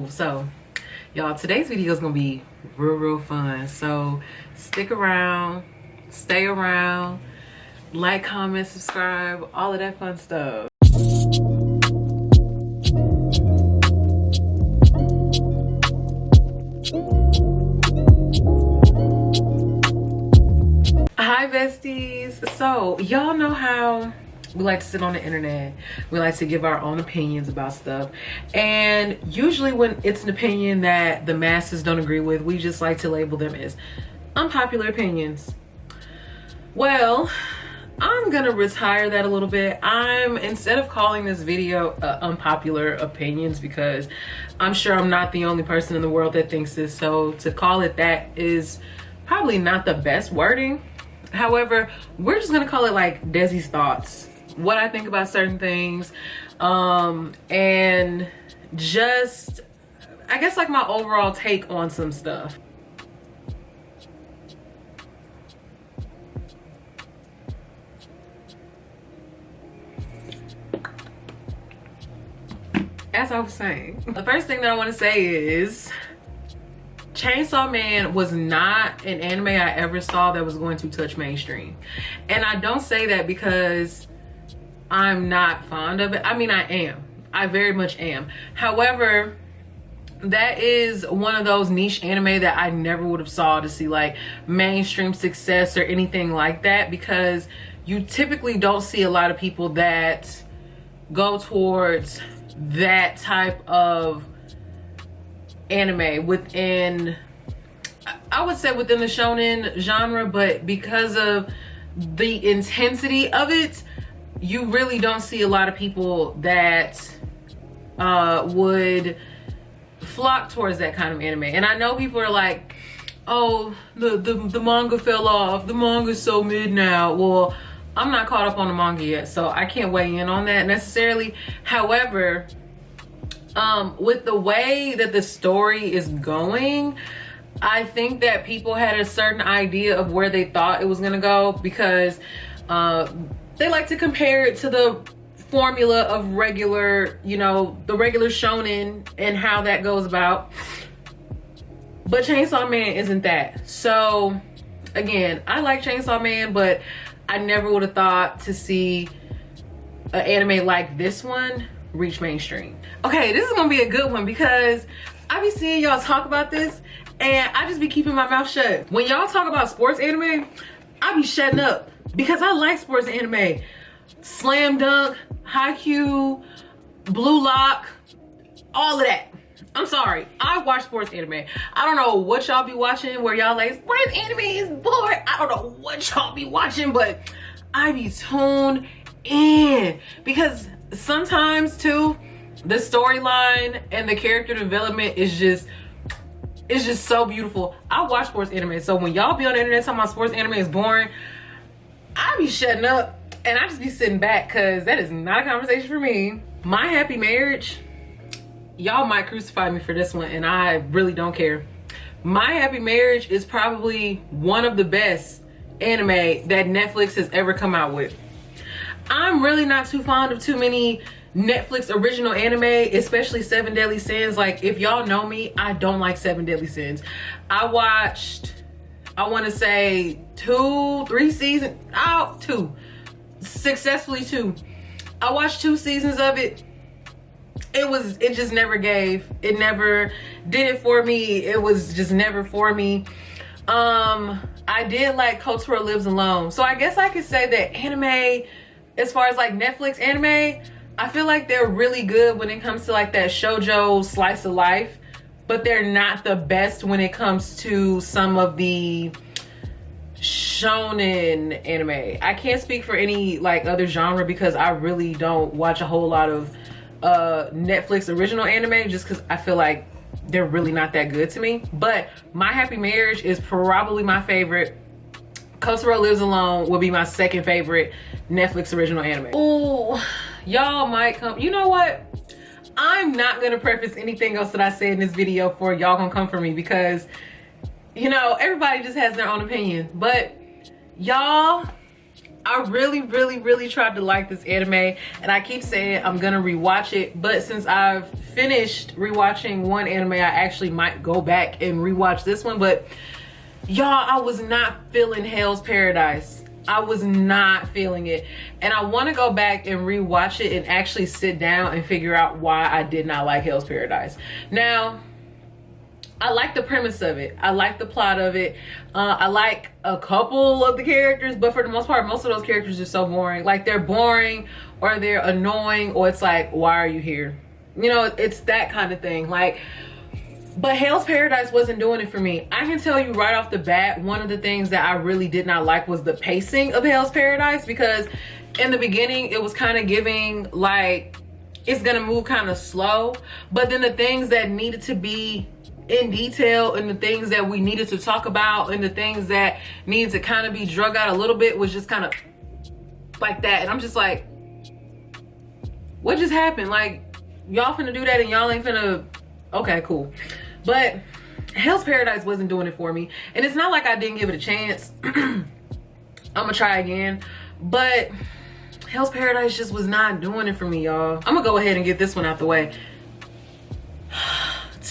So y'all, today's video is gonna be real fun. So stick around, stay around, like, comment, subscribe, all of that fun stuff. Hi besties. So y'all know how we like to sit on the internet, we like to give our own opinions about stuff, and usually when it's an opinion that the masses don't agree with, we just like to label them as unpopular opinions. Well, I'm gonna retire that a little bit. Instead of calling this video unpopular opinions, because I'm sure I'm not the only person in the world that thinks this, so to call it that is probably not the best wording. However, we're just gonna call it like Desi's thoughts, what I think about certain things, and just, I guess, like my overall take on some stuff. As I was saying, the first thing that I want to say is Chainsaw Man was not an anime I ever saw that was going to touch mainstream. And I don't say that because I'm not fond of it. I mean, I am. I very much am. However, that is one of those niche anime that I never would have saw to see like mainstream success or anything like that, because you typically don't see a lot of people that go towards that type of anime within, I would say, within the shonen genre. But because of the intensity of it, you really don't see a lot of people that would flock towards that kind of anime. And I know people are like, oh, the manga fell off, the manga's so mid now. Well, I'm not caught up on the manga yet, so I can't weigh in on that necessarily. However, with the way that the story is going, I think that people had a certain idea of where they thought it was gonna go, because they like to compare it to the formula of regular, you know, the regular shonen and how that goes about. But Chainsaw Man isn't that. So again, I like Chainsaw Man, but I never would have thought to see an anime like this one reach mainstream. Okay, this is gonna be a good one, because I be seeing y'all talk about this and I just be keeping my mouth shut. When y'all talk about sports anime, I be shutting up, because I like sports anime. Slam Dunk, Haikyuu, Blue Lock, all of that. I'm sorry, I watch sports anime. I don't know what y'all be watching where y'all like, sports anime is boring. I don't know what y'all be watching, but I be tuned in, because sometimes too, the storyline and the character development is just, it's just so beautiful. I watch sports anime, so when y'all be on the internet talking about sports anime is boring, I be shutting up and I just be sitting back, because that is not a conversation for me. My Happy Marriage, y'all might crucify me for this one, and I really don't care. My Happy Marriage is probably one of the best anime that Netflix has ever come out with. I'm really not too fond of too many Netflix original anime, especially Seven Deadly Sins. Like, if y'all know me, I don't like Seven Deadly Sins. I watched, I want to say 2-3 seasons, two, successfully 2. I watched 2 seasons of it. It just never gave. It never did it for me. It was just never for me. I did like Kotaro Lives Alone. So I guess I could say that anime, as far as like Netflix anime, I feel like they're really good when it comes to like that shoujo slice of life, but they're not the best when it comes to some of the shonen anime. I can't speak for any like other genre, because I really don't watch a whole lot of Netflix original anime, just because I feel like they're really not that good to me. But My Happy Marriage is probably my favorite. Kotaro Lives Alone will be my second favorite Netflix original anime. Ooh, y'all might come, you know what, I'm not gonna preface anything else that I say in this video for y'all gonna come for me, because you know, everybody just has their own opinion. But y'all, I really tried to like this anime, and I keep saying I'm gonna rewatch it, but since I've finished rewatching one anime, I actually might go back and rewatch this one. But y'all, I was not feeling Hell's Paradise. I was not feeling it, and I want to go back and rewatch it and actually sit down and figure out why I did not like Hell's Paradise. Now, I like the premise of it. I like the plot of it. I like a couple of the characters, but for the most part, most of those characters are so boring. Like, they're boring, or they're annoying, or it's like, why are you here? You know, it's that kind of thing. Like, but Hell's Paradise wasn't doing it for me. I can tell you right off the bat, one of the things that I really did not like was the pacing of Hell's Paradise, because in the beginning, it was kind of giving like it's gonna move kind of slow, but then the things that needed to be in detail and the things that we needed to talk about and the things that needed to kind of be drug out a little bit was just kind of like that. And I'm just like, what just happened? Like, y'all finna do that and y'all ain't finna, okay, cool. But Hell's Paradise wasn't doing it for me. And it's not like I didn't give it a chance. I'm gonna try again. But Hell's Paradise just was not doing it for me, y'all. I'm gonna go ahead and get this one out the way.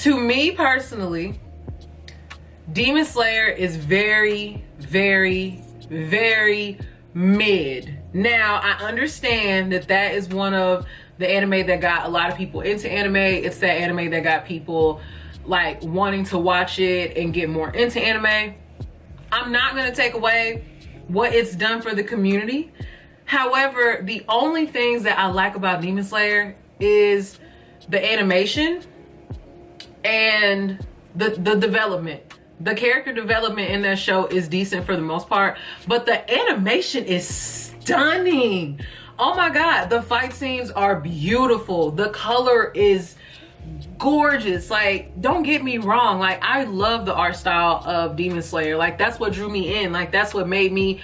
To me personally, Demon Slayer is very mid. Now, I understand that that is one of the anime that got a lot of people into anime. It's that anime that got people like wanting to watch it and get more into anime. I'm not gonna take away what it's done for the community. However, the only things that I like about Demon Slayer is the animation and the development. The character development in that show is decent for the most part, but the animation is stunning. Oh my God, the fight scenes are beautiful. The color is gorgeous. Like, don't get me wrong. Like, I love the art style of Demon Slayer. Like, that's what drew me in. Like, that's what made me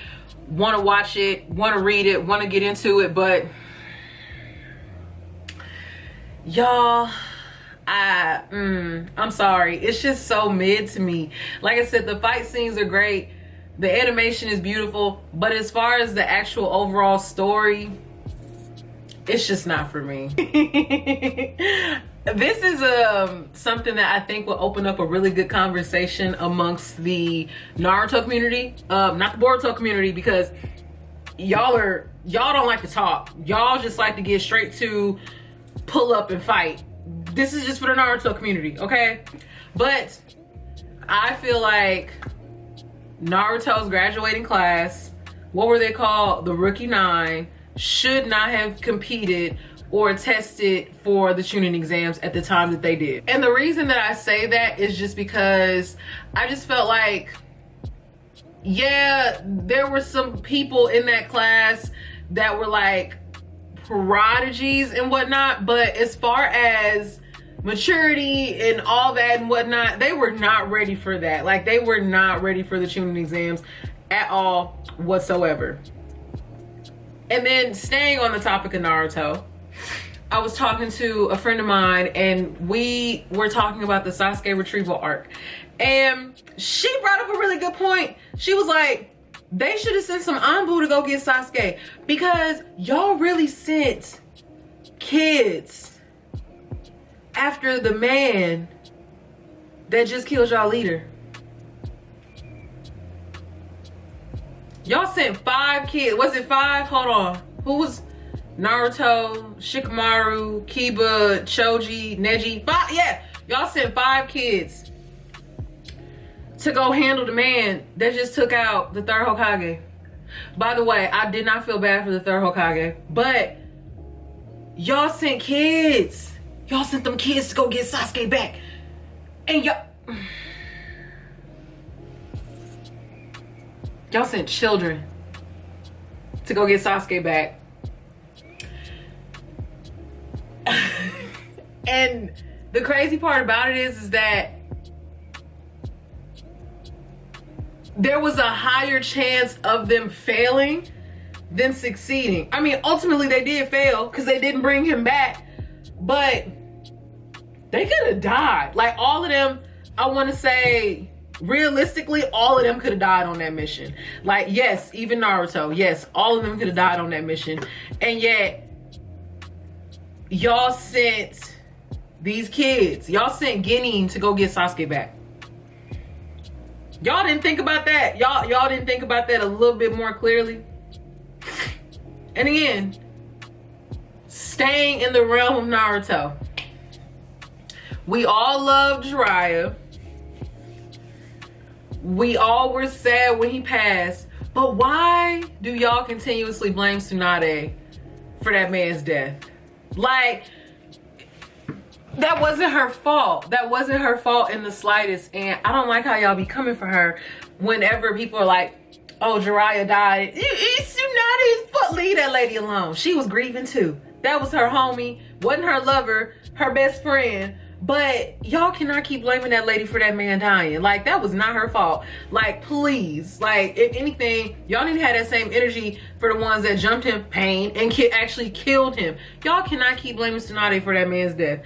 want to watch it, want to read it, want to get into it. But y'all, I'm sorry, it's just so mid to me. Like I said, the fight scenes are great, the animation is beautiful, but as far as the actual overall story, it's just not for me. This is something that I think will open up a really good conversation amongst the Naruto community, not the Boruto community, because y'all don't like to talk. Y'all just like to get straight to pull up and fight. This is just for the Naruto community, okay? But I feel like Naruto's graduating class, what were they called? The Rookie 9, should not have competed or tested for the Chunin exams at the time that they did. And the reason that I say that is just because I just felt like, yeah, there were some people in that class that were like prodigies and whatnot, but as far as maturity and all that and whatnot, they were not ready for that. Like, they were not ready for the Chunin exams at all whatsoever. And then staying on the topic of Naruto, I was talking to a friend of mine and we were talking about the Sasuke retrieval arc, and she brought up a really good point. She was like, they should have sent some Anbu to go get Sasuke, because y'all really sent kids after the man that just killed y'all leader. Y'all sent 5 kids. Was it 5? Hold on. Who was Naruto, Shikamaru, Kiba, Choji, Neji? 5? Yeah. Y'all sent 5 kids to go handle the man that just took out the 3rd Hokage. By the way, I did not feel bad for the 3rd Hokage, but y'all sent kids. Y'all sent them kids to go get Sasuke back. And y'all sent children to go get Sasuke back. And the crazy part about it is that there was a higher chance of them failing than succeeding. I mean, ultimately they did fail because they didn't bring him back, but they could have died. Like, all of them, I want to say realistically, all of them could have died on that mission. Like, yes, even Naruto, yes, all of them could have died on that mission. And yet, y'all sent these kids, y'all sent Genin to go get Sasuke back. Y'all didn't think about that. Y'all didn't think about that a little bit more clearly. And again, staying in the realm of Naruto, we all loved Jiraiya. We all were sad when he passed. But why do y'all continuously blame Tsunade for that man's death? Like, that wasn't her fault. That wasn't her fault in the slightest. And I don't like how y'all be coming for her whenever people are like, oh, Jiraiya died. It's Tsunade's fault. Leave that lady alone. She was grieving too. That was her homie. Wasn't her lover, her best friend. But y'all cannot keep blaming that lady for that man dying. Like, that was not her fault. Like, please. Like, if anything, y'all need to have that same energy for the ones that jumped him, pain, and actually killed him. Y'all cannot keep blaming Tsunade for that man's death.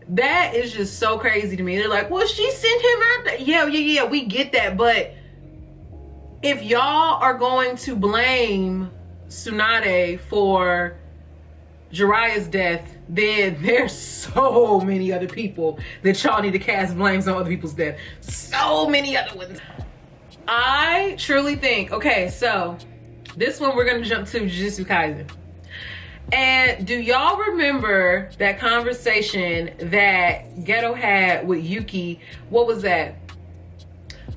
That is just so crazy to me. They're like, well, she sent him out there. Yeah, we get that. But if y'all are going to blame Tsunade for Jiraiya's death, then there's so many other people that y'all need to cast blames on other people's death. So many other ones. I truly think, okay, so this one we're gonna jump to Jujutsu Kaisen. And do y'all remember that conversation that Geto had with Yuki? What was that?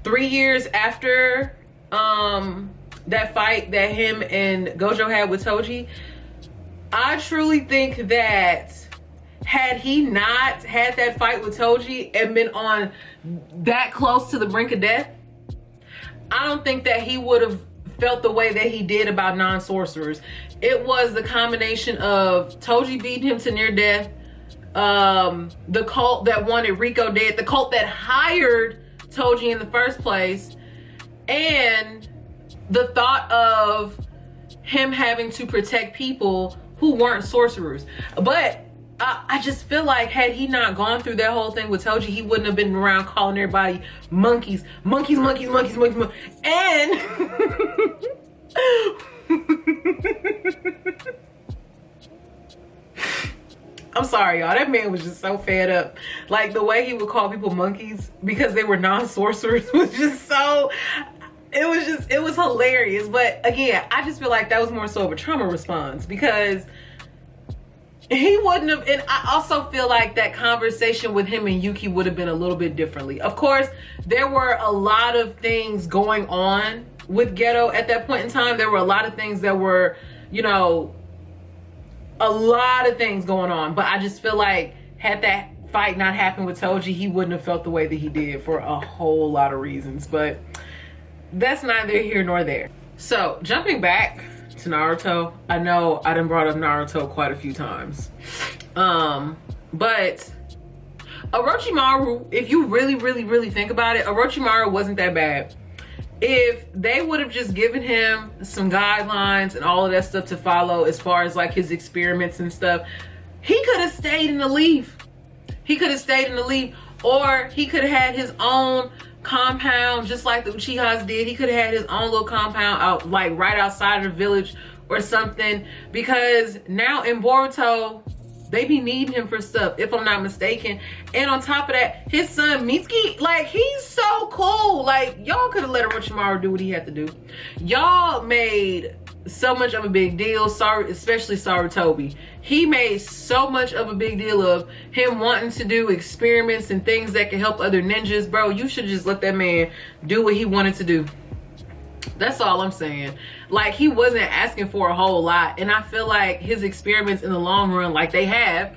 3 years after that fight that him and Gojo had with Toji? I truly think that had he not had that fight with Toji and been on that close to the brink of death, I don't think that he would have felt the way that he did about non-sorcerers. It was the combination of Toji beating him to near death, the cult that wanted Rico dead, the cult that hired Toji in the first place, and the thought of him having to protect people who weren't sorcerers. But I just feel like had he not gone through that whole thing with Toji, he wouldn't have been around calling everybody monkeys. And I'm sorry, y'all. That man was just so fed up. Like, the way he would call people monkeys because they were non-sorcerers was just so... It was hilarious. But again, I just feel like that was more so of a trauma response because he wouldn't have, and I also feel like that conversation with him and Yuki would have been a little bit differently. Of course, there were a lot of things going on with Geto at that point in time. There were a lot of things that were, you know, a lot of things going on. But I just feel like had that fight not happened with Toji, he wouldn't have felt the way that he did for a whole lot of reasons. But that's neither here nor there. So jumping back to Naruto, I know I done brought up Naruto quite a few times, but Orochimaru, if you really think about it, Orochimaru wasn't that bad. If they would have just given him some guidelines and all of that stuff to follow as far as like his experiments and stuff, he could have stayed in the leaf. He could have stayed in the leaf, or he could have had his own compound just like the Uchihas did. He could have had his own little compound out, like right outside of the village or something, because now in Boruto they be needing him for stuff, if I'm not mistaken. And on top of that, his son Mitsuki, like, he's so cool. Like, y'all could have let Orochimaru do what he had to do. Y'all made so much of a big deal, sorry, especially Sarutobi. He made so much of a big deal of him wanting to do experiments and things that can help other ninjas. Bro, you should just let that man do what he wanted to do. That's all I'm saying. Like, he wasn't asking for a whole lot, and I feel like his experiments in the long run, like they have,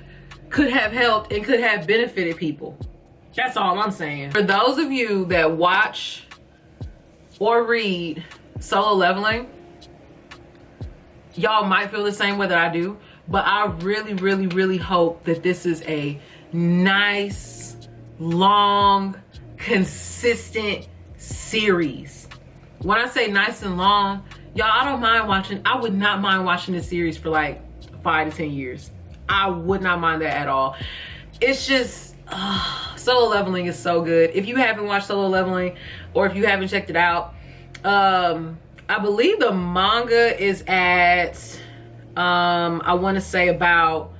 could have helped and could have benefited people. That's all I'm saying. For those of you that watch or read Solo Leveling, y'all might feel the same way that I do, but I really hope that this is a nice, long, consistent series. When I say nice and long, y'all, I don't mind watching. I would not mind watching this series for like 5 to 10 years. I would not mind that at all. It's just, Solo Leveling is so good. If you haven't watched Solo Leveling, or if you haven't checked it out, I believe the manga is at I want to say about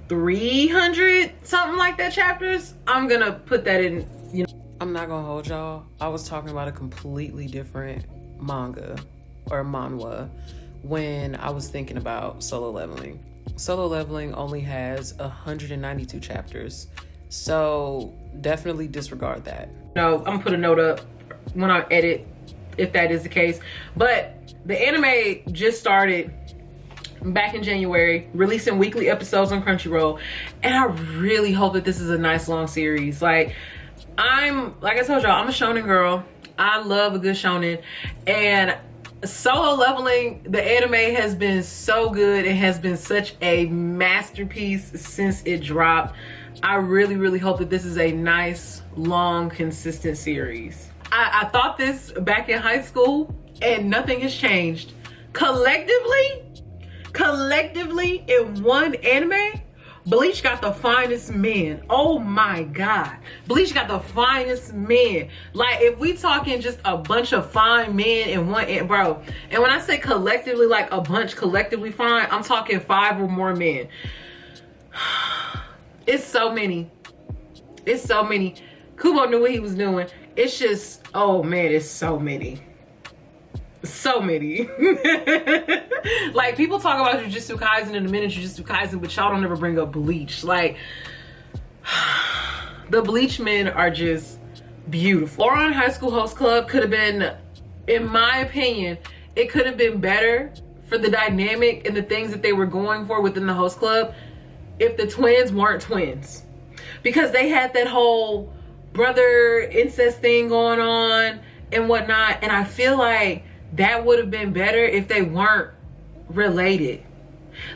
300 something like that chapters. I'm gonna put that in, you know. I'm not gonna hold y'all, I was talking about a completely different manga or manhwa when I was thinking about Solo Leveling. Solo Leveling only has 192 chapters, so definitely disregard that. No, I'm gonna put a note up when I edit if that is the case. But the anime just started back in January, releasing weekly episodes on Crunchyroll, and I really hope that this is a nice long series. Like I told y'all, I'm a shonen girl. I love a good shonen, and Solo Leveling, the anime, has been so good. It has been such a masterpiece since it dropped. I really, really hope that this is a nice, long, consistent series. I thought this back in high school, and nothing has changed. Collectively in one anime, Bleach got the finest men. Oh my God. Bleach got the finest men. Like, if we talking just a bunch of fine men in one, bro. And when I say collectively, like a bunch collectively fine, I'm talking 5 or more men. It's so many. It's so many. Kubo knew what he was doing. It's just, oh man, it's so many. So many. Like, people talk about Jujutsu Kaisen in a minute, Jujutsu Kaisen, but y'all don't ever bring up Bleach. Like, the Bleach men are just beautiful. Ouran High School Host Club could have been, in my opinion, it could have been better for the dynamic and the things that they were going for within the host club if the twins weren't twins. Because they had that whole brother incest thing going on and whatnot, and I feel like that would have been better if they weren't related.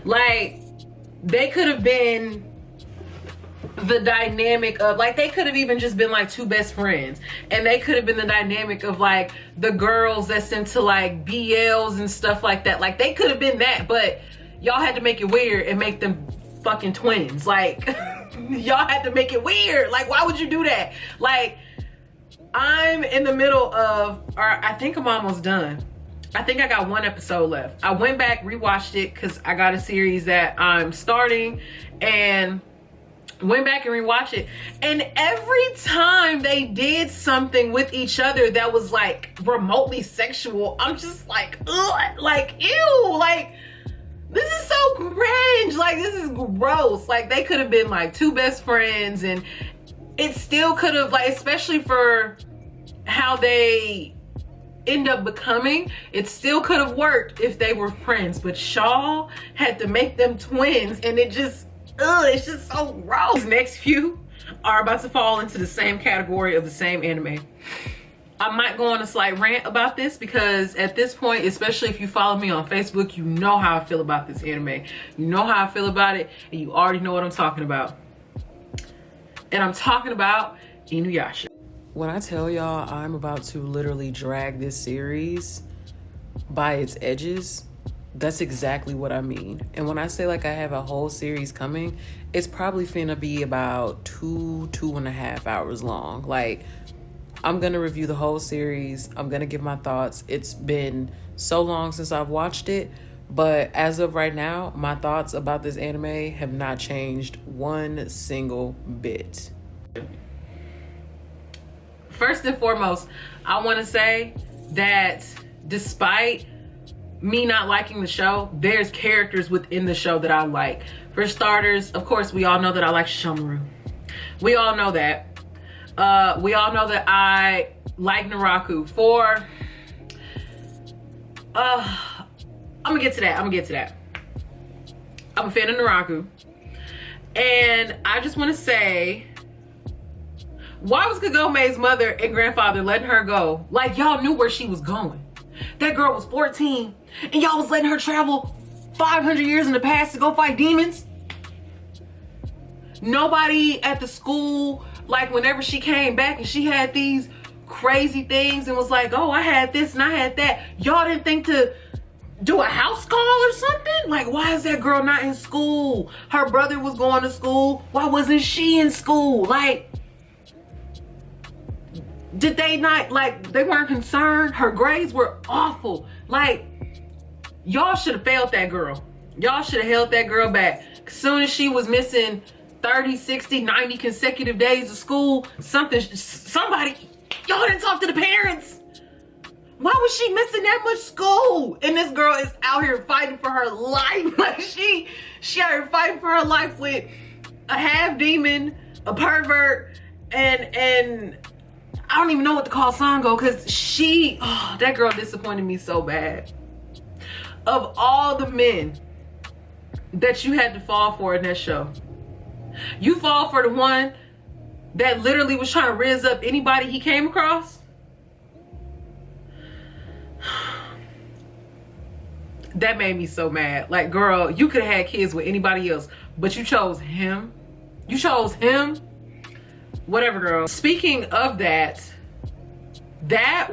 Like, they could have been the dynamic of, like, they could have even just been like 2 best friends, and they could have been the dynamic of like the girls that's into like BLs and stuff like that. Like, they could have been that, but y'all had to make it weird and make them fucking twins. Like, y'all had to make it weird. Like, why would you do that? Like, I'm in the middle of, or I think I'm almost done. I think I got 1 episode left. I went back, rewatched it, because I got a series that I'm starting, and went back and rewatched it. And every time they did something with each other that was like remotely sexual, I'm just like, ugh, like, ew, like, this is so cringe. Like, this is gross. Like, they could have been like 2 best friends, and it still could have, like, especially for how they end up becoming, it still could have worked if they were friends. But Shaw had to make them twins, and it just, it's just so gross. These next few are about to fall into the same category of the same anime. I might go on a slight rant about this, because at this point, especially if you follow me on Facebook, you know how I feel about this anime. You know how I feel about it, and you already know what I'm talking about. And I'm talking about Inuyasha. When I tell y'all I'm about to literally drag this series by its edges, that's exactly what I mean. And when I say like I have a whole series coming, it's probably finna be about 2.5 hours long. Like, I'm gonna review the whole series. I'm gonna give my thoughts. It's been so long since I've watched it, but as of right now, my thoughts about this anime have not changed one single bit. First and foremost, I want to say that despite me not liking the show, there's characters within the show that I like. For starters, of course, we all know that I like Shomaru. We all know that. We all know that I like Naraku. I'm gonna get to that. I'm a fan of Naraku. And I just want to say, why was Kagome's mother and grandfather letting her go? Like, y'all knew where she was going. That girl was 14, and y'all was letting her travel 500 years in the past to go fight demons. Nobody at the school, like, whenever she came back and she had these crazy things and was like, oh, I had this and I had that, y'all didn't think to do a house call or something? Like, why is that girl not in school? Her brother was going to school. Why wasn't she in school? Like, did they not, like, they weren't concerned? Her grades were awful. Like, y'all should have failed that girl. Y'all should have held that girl back. As soon as she was missing 30, 60, 90 consecutive days of school, somebody, y'all didn't talk to the parents. Why was she missing that much school? And this girl is out here fighting for her life. Like, she out here fighting for her life with a half demon, a pervert, and I don't even know what to call Sango, because that girl disappointed me so bad. Of all the men that you had to fall for in that show, you fall for the one that literally was trying to rizz up anybody he came across. That made me so mad. Like, girl, you could have had kids with anybody else, but you chose him. You chose him. Whatever, girl. Speaking of that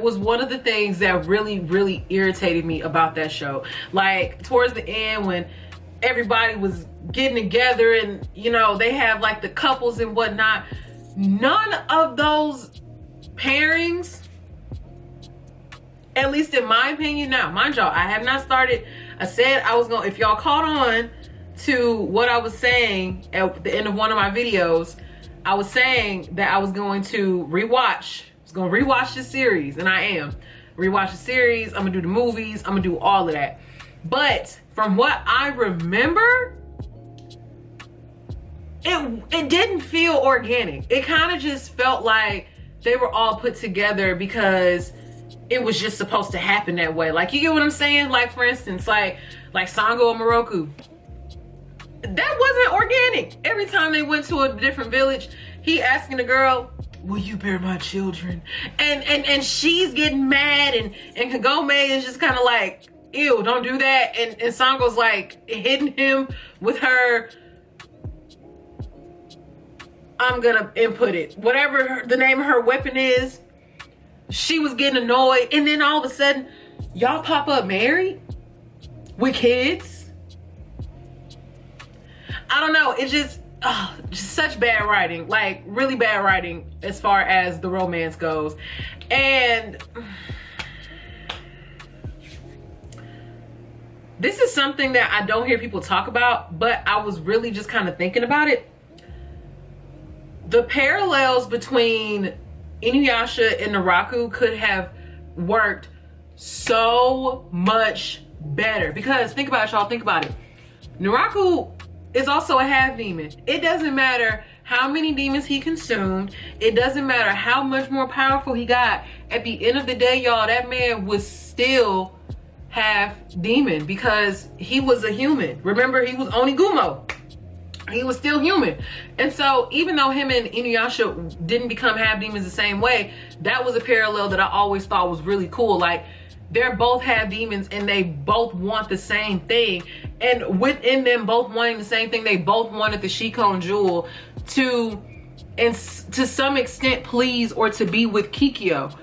was one of the things that really, really irritated me about that show. Like, towards the end, when everybody was getting together and, you know, they have like the couples and whatnot, none of those pairings, at least in my opinion. Now, mind y'all, I have not started. I said I was gonna, if y'all caught on to what I was saying at the end of one of my videos, I was saying that I was going to rewatch this series, and I am. Rewatch the series, I'm gonna do the movies, I'm gonna do all of that. But from what I remember, it didn't feel organic. It kind of just felt like they were all put together because it was just supposed to happen that way. Like, you get what I'm saying? Like, for instance, like Sango and Moroku. That wasn't organic. Every time they went to a different village, he asking the girl, will you bear my children? And she's getting mad, and Kagome is just kind of like, ew, don't do that. And Sango's like hitting him with her, I'm gonna input it, whatever the name of her weapon is. She was getting annoyed, and then all of a sudden, y'all pop up married with kids. I don't know. It's just such bad writing, like really bad writing as far as the romance goes. And this is something that I don't hear people talk about, but I was really just kind of thinking about it. The parallels between Inuyasha and Naraku could have worked so much better, because think about it, y'all. Think about it. Naraku is also a half demon. It doesn't matter how many demons he consumed. It doesn't matter how much more powerful he got. At the end of the day, y'all, that man was still half demon because he was a human. Remember, he was Onigumo. He was still human. And so even though him and Inuyasha didn't become half demons the same way, that was a parallel that I always thought was really cool. Like, they're both half demons and they both want the same thing. And within them both wanting the same thing, they both wanted the Shikon Jewel to some extent please or to be with Kikyo.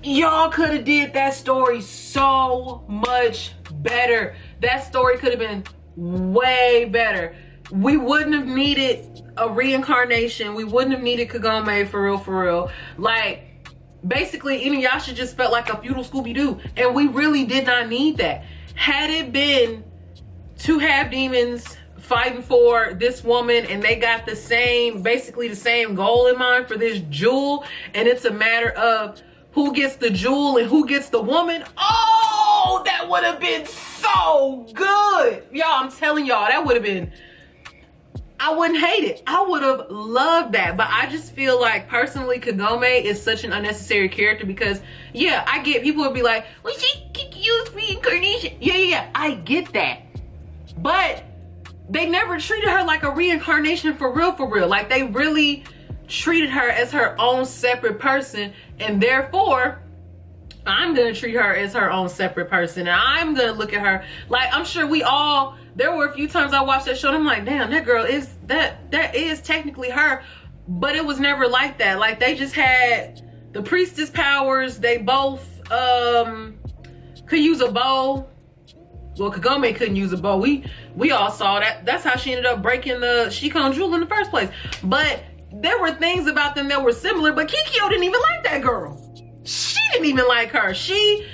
Y'all could have did that story so much better. That story could have been way better. We wouldn't have needed a reincarnation. We wouldn't have needed Kagome for real. Like, basically, Inuyasha just felt like a feudal Scooby-Doo, and we really did not need that. Had it been two half demons fighting for this woman, and they got basically the same goal in mind for this jewel, and it's a matter of who gets the jewel and who gets the woman. Oh, that would have been so good. Y'all, I'm telling y'all, that would have been, I wouldn't hate it. I would have loved that. But I just feel like, personally, Kagome is such an unnecessary character because, yeah, I get people would be like, well, she could use reincarnation. Yeah, I get that. But they never treated her like a reincarnation for real. Like, they really treated her as her own separate person, and therefore, I'm gonna treat her as her own separate person, and I'm gonna look at her like, I'm sure there were a few times I watched that show and I'm like, damn, that girl is, that is technically her, but it was never like that. Like, they just had the priestess powers. They both could use a bow. Well, Kagome couldn't use a bow. We all saw that. That's how she ended up breaking the Shikon jewel in the first place. But there were things about them that were similar, but Kikyo didn't even like that girl. She didn't even like her. She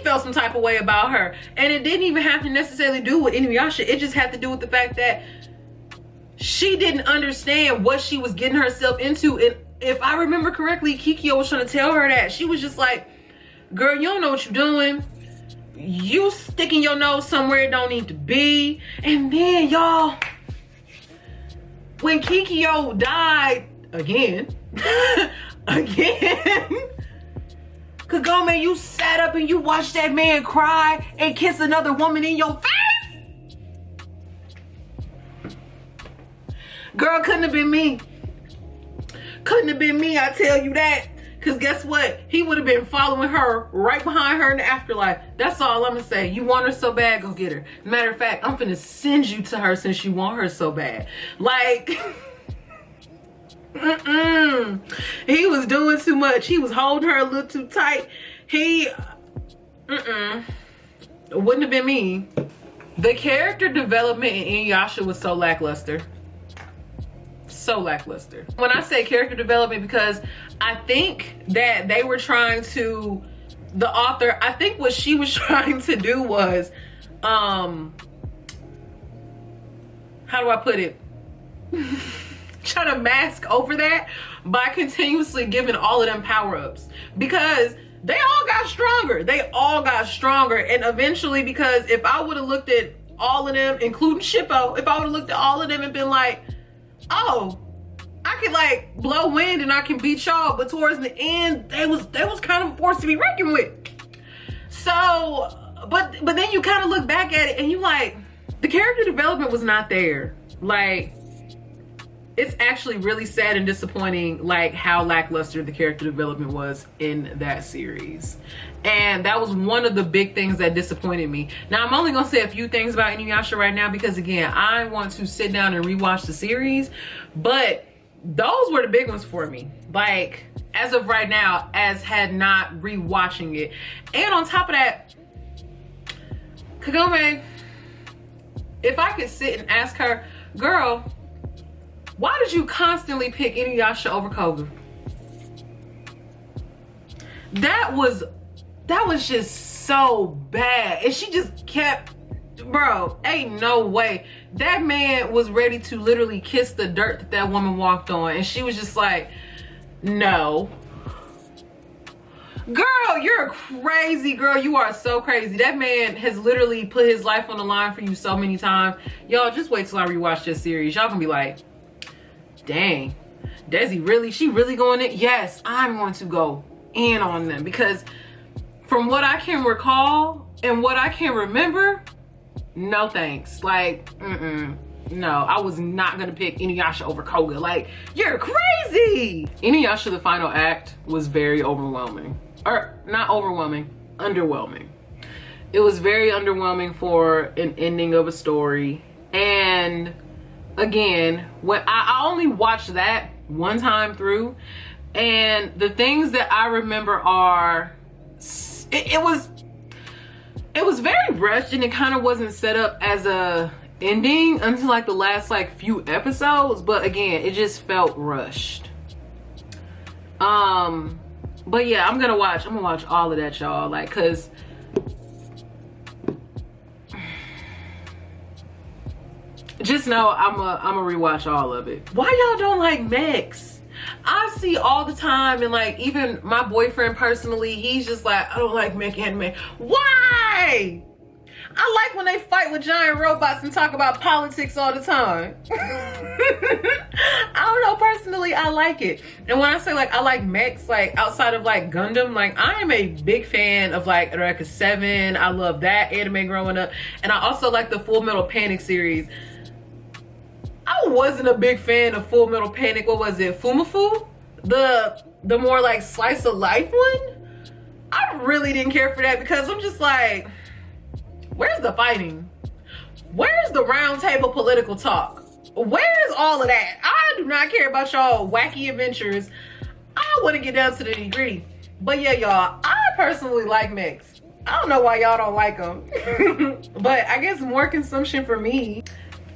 felt some type of way about her. And it didn't even have to necessarily do with Inuyasha. It just had to do with the fact that she didn't understand what she was getting herself into. And if I remember correctly, Kikyo was trying to tell her that. She was just like, girl, you don't know what you're doing. You sticking your nose somewhere it don't need to be. And then, y'all, when Kikyo died again, Kagome, you sat up and you watched that man cry and kiss another woman in your face? Girl, couldn't have been me. Couldn't have been me, I tell you that. Because guess what? He would have been following her right behind her in the afterlife. That's all I'm going to say. You want her so bad, go get her. Matter of fact, I'm finna send you to her since you want her so bad. Like, he was doing too much. He was holding her a little too tight. It wouldn't have been me. The character development in Inuyasha was so lackluster. So lackluster. When I say character development, because I think that they were trying to, the author, I think what she was trying to do was, how do I put it? Trying to mask over that by continuously giving all of them power-ups, because they all got stronger. They all got stronger. And eventually, because if I would have looked at all of them, including Shippo, if I would have looked at all of them and been like, oh, I can like blow wind and I can beat y'all, but towards the end, they was kind of a force to be reckoned with. So, but then you kind of look back at it and you like, the character development was not there. Like, it's actually really sad and disappointing, like how lackluster the character development was in that series. And that was one of the big things that disappointed me. Now, I'm only gonna say a few things about Inuyasha right now because again, I want to sit down and rewatch the series, but those were the big ones for me. Like, as of right now, as had not rewatching it. And on top of that, Kagome, if I could sit and ask her, girl, why did you constantly pick Inuyasha over Koga? That was just so bad. And she just kept, bro, ain't no way. That man was ready to literally kiss the dirt that woman walked on. And she was just like, no. Girl, you're crazy, girl. You are so crazy. That man has literally put his life on the line for you so many times. Y'all, just wait till I rewatch this series. Y'all gonna be like, dang, Desi really, she really going in? Yes, I'm going to go in on them because from what I can recall and what I can remember, no thanks. Like, no, I was not gonna pick Inuyasha over Koga. Like, you're crazy. Inuyasha, the final act, was very overwhelming. Or not overwhelming, underwhelming. It was very underwhelming for an ending of a story. And again, when I only watched that one time through, and the things that I remember are, it was very rushed and it kind of wasn't set up as a ending until like the last like few episodes, but again, it just felt rushed. But yeah, I'm gonna watch all of that, y'all, like, cause just know I'm a rewatch all of it. Why y'all don't like mechs? I see all the time, and like even my boyfriend personally, he's just like, I don't like mech anime. Why? I like when they fight with giant robots and talk about politics all the time. I don't know, personally, I like it. And when I say like I like mechs, like outside of like Gundam, like I am a big fan of like Eureka 7. I love that anime growing up. And I also like the Full Metal Panic series. I wasn't a big fan of Full Metal Panic. What was it? Fumafu? The more like slice of life one? I really didn't care for that because I'm just like, where's the fighting? Where's the round table political talk? Where's all of that? I do not care about y'all wacky adventures. I want to get down to the nitty-gritty. But yeah, y'all, I personally like mechs. I don't know why y'all don't like them. But I guess more consumption for me.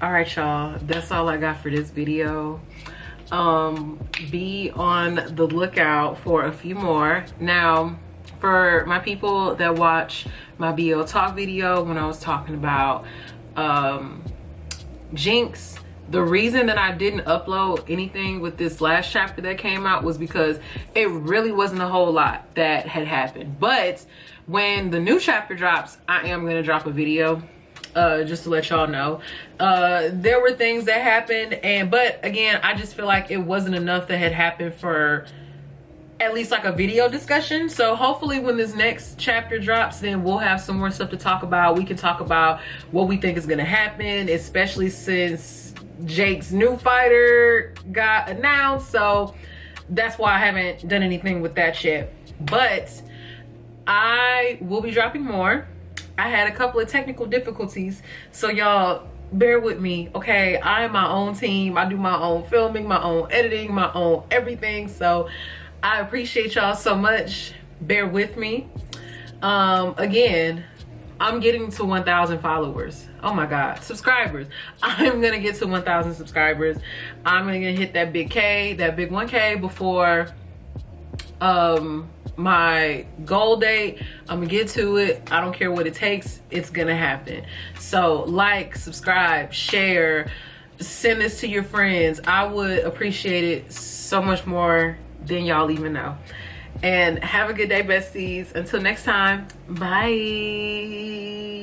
All right, y'all, that's all I got for this video. Be on the lookout for a few more. Now, for my people that watch my BL Talk video when I was talking about Jinx, the reason that I didn't upload anything with this last chapter that came out was because it really wasn't a whole lot that had happened. But when the new chapter drops, I am going to drop a video just to let y'all know. There were things that happened, but again, I just feel like it wasn't enough that had happened for at least like a video discussion. So hopefully when this next chapter drops, then we'll have some more stuff to talk about. We can talk about what we think is going to happen, especially since Jake's new fighter got announced. So that's why I haven't done anything with that yet, but I will be dropping more. I had a couple of technical difficulties, so y'all bear with me, okay? I am my own team. I do my own filming, my own editing, my own everything. So I appreciate y'all so much. Bear with me. Again, I'm getting to 1,000 followers. Oh my God, subscribers. I'm gonna get to 1,000 subscribers. I'm gonna hit that big K, that big 1K before my goal date. I'm gonna get to it. I don't care what it takes. It's gonna happen. So like, subscribe, share, send this to your friends. I would appreciate it so much more than y'all even know. And have a good day, besties. Until next time, bye.